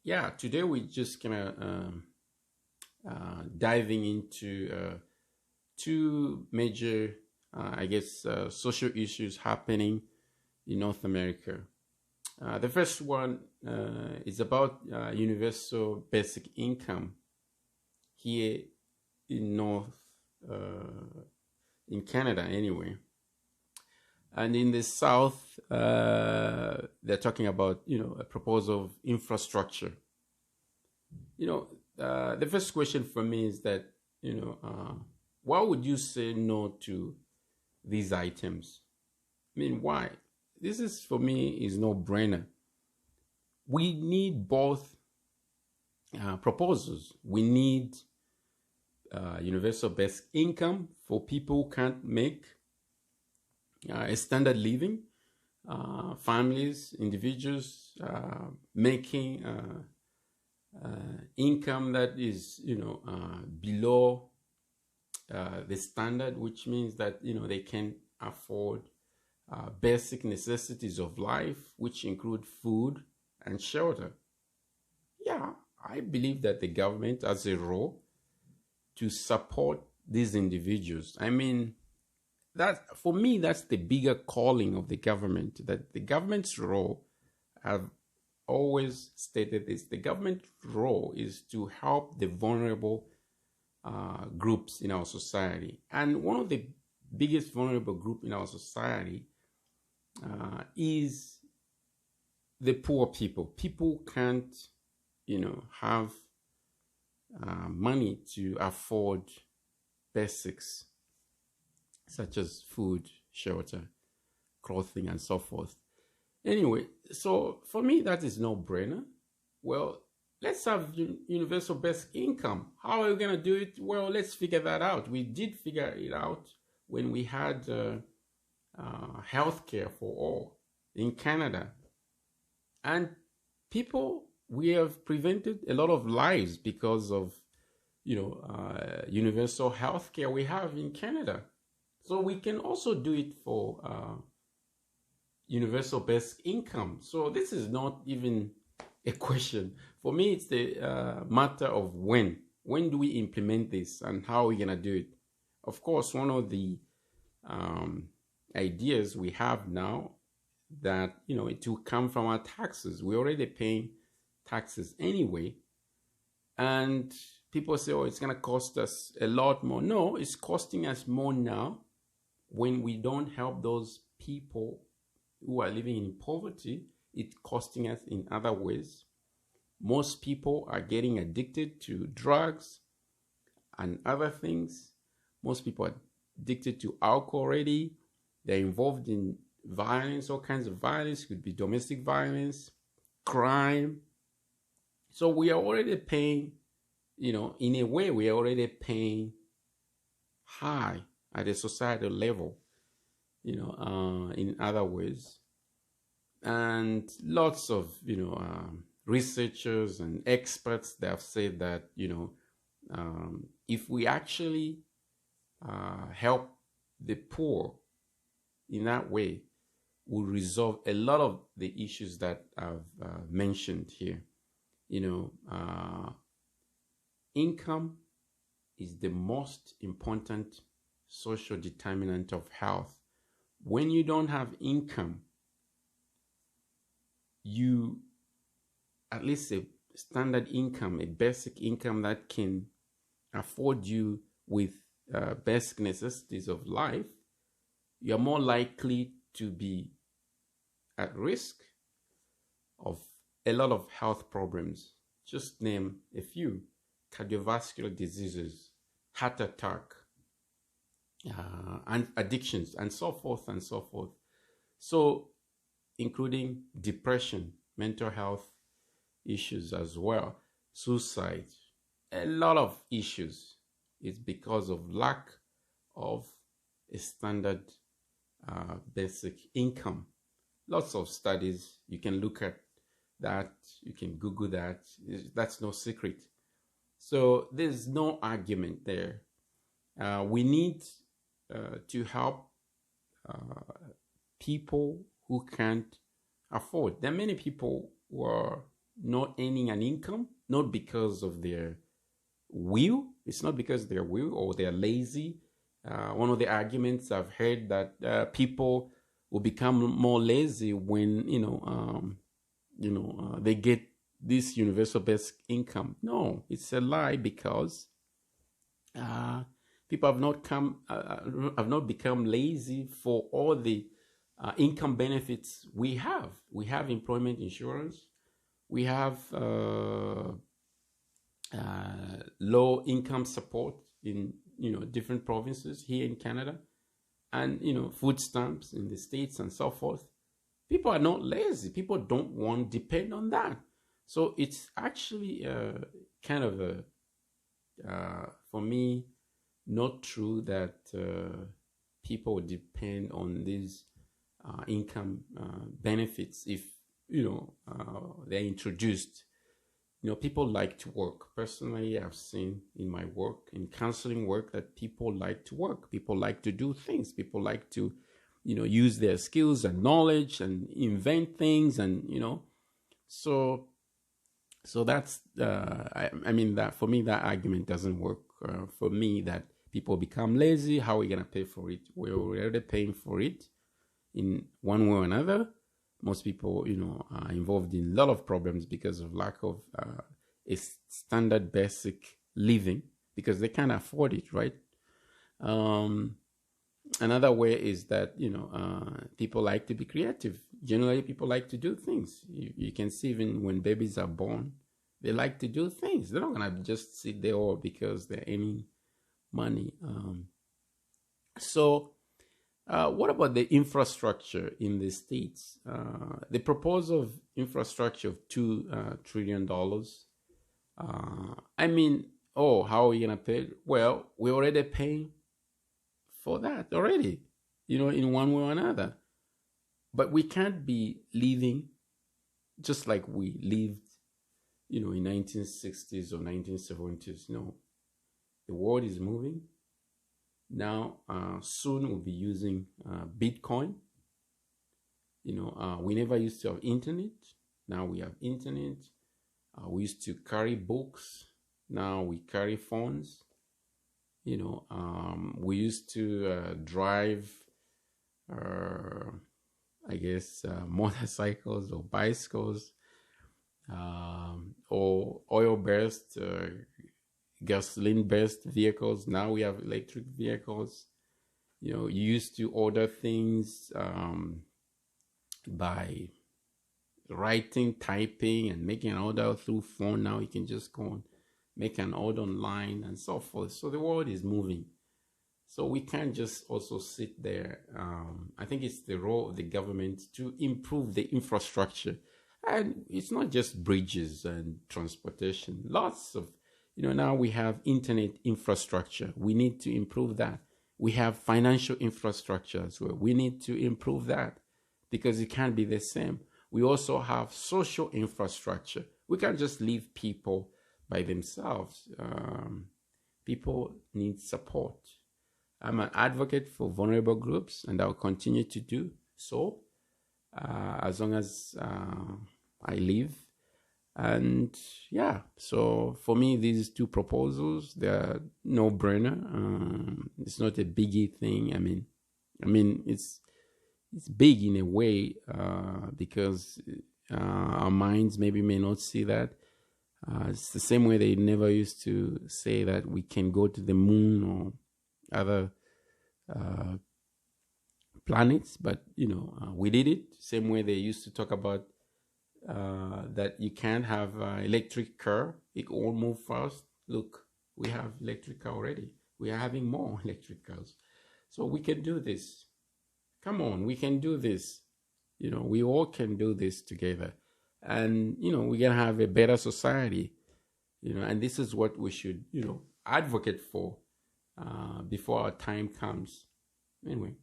Yeah, today we're just gonna diving into two major, social issues happening in North America. The first one is about universal basic income here in uh, in Canada, anyway. And in the South, they're talking about a proposal of infrastructure. The first question for me is that why would you say no to these items? I mean, why? This is for me is no brainer. We need both proposals. We need universal basic income for people who can't make a standard living, families, individuals making income that is below the standard, which means that they can afford basic necessities of life, which include food and shelter. Yeah, I believe that the government has a role to support these individuals. I mean, that for me, that's the bigger calling of the government. That the government's role, I've always stated this: the government role is to help the vulnerable groups in our society, and one of the biggest vulnerable group in our society is the poor people. People can't, have money to afford basics such as food, shelter, clothing, and so forth. Anyway, so for me, that is no brainer. Well, let's have universal basic income. How are we going to do it? Well, let's figure that out. We did figure it out when we had healthcare for all in Canada. And people, we have prevented a lot of lives because of, universal healthcare we have in Canada. So we can also do it for universal basic income. So this is not even a question. For me, it's the matter of when. When do we implement this and how are we going to do it? Of course, one of the ideas we have now that, it will come from our taxes. We're already paying taxes anyway. And people say, oh, it's going to cost us a lot more. No, it's costing us more now when we don't help those people who are living in poverty. It's costing us in other ways. Most people are getting addicted to drugs and other things. Most people are addicted to alcohol already. They're involved in violence, all kinds of violence. It could be domestic violence, crime. So we are already paying, in a way, we are already paying high at a societal level, in other ways. And lots of, researchers and experts that have said that, if we actually help the poor in that way, will resolve a lot of the issues that I've mentioned here. Income is the most important social determinant of health. When you don't have income, you, at least a standard income, a basic income that can afford you with basic necessities of life, you're more likely to be at risk of a lot of health problems. Just name a few: cardiovascular diseases, heart attack, and addictions, and so forth and so forth. So, including depression, mental health issues as well, suicide, a lot of issues. It's because of lack of a standard basic income. Lots of studies, you can look at that, you can Google that, that's no secret. So there's no argument there. We need to help people who can't afford. There are many people who are not earning an income, not because of their will. It's not because they're will or they're lazy. One of the arguments I've heard that people will become more lazy when they get this universal basic income. No, it's a lie, because people have not become lazy for all the income benefits we have. We have employment insurance. We have low income support in different provinces here in Canada, and food stamps in the States and so forth. People are not lazy. People don't want to depend on that. So it's actually kind of for me, not true that people depend on these income benefits if they're introduced. People like to work. Personally, I've seen in my work, in counseling work, that people like to work. People like to do things. People like to, use their skills and knowledge and invent things, and so that's I mean, that for me, that argument doesn't work. For me, that people become lazy. How are we gonna pay for it? We're already paying for it in one way or another. Most people, are involved in a lot of problems because of lack of a standard basic living, because they can't afford it, right? Another way is that, people like to be creative. Generally, people like to do things. You can see even when babies are born, they like to do things. They're not going to just sit there all because they're earning money. What about the infrastructure in the States? The proposal of infrastructure of $2 trillion. How are we going to pay? Well, we're already paying for that already, in one way or another. But we can't be living just like we lived, in 1960s or 1970s. No, the world is moving. Now, soon we'll be using Bitcoin. We never used to have internet. Now we have internet. We used to carry books. Now we carry phones. We used to drive, motorcycles or bicycles, or oil-based, gasoline-based vehicles. Now we have electric vehicles. You used to order things by writing, typing, and making an order through phone. Now you can just go and make an order online and so forth. So the world is moving. So we can't just also sit there. I think it's the role of the government to improve the infrastructure. And it's not just bridges and transportation. Lots of, now we have internet infrastructure. We need to improve that. We have financial infrastructure as well. We need to improve that, because it can't be the same. We also have social infrastructure. We can't just leave people by themselves. People need support. I'm an advocate for vulnerable groups, and I'll continue to do so as long as I live. And so for me, these two proposals, they're no-brainer. It's not a biggie thing. I mean, it's big in a way because our minds maybe may not see that. It's the same way they never used to say that we can go to the moon or other planets, but we did it. Same way they used to talk about that you can't have electric car, it won't move fast. Look, we have electric car already. We are having more electric cars, so we can do this. Come on, we can do this. We all can do this together, and we're gonna have a better society. And this is what we should advocate for before our time comes. Anyway.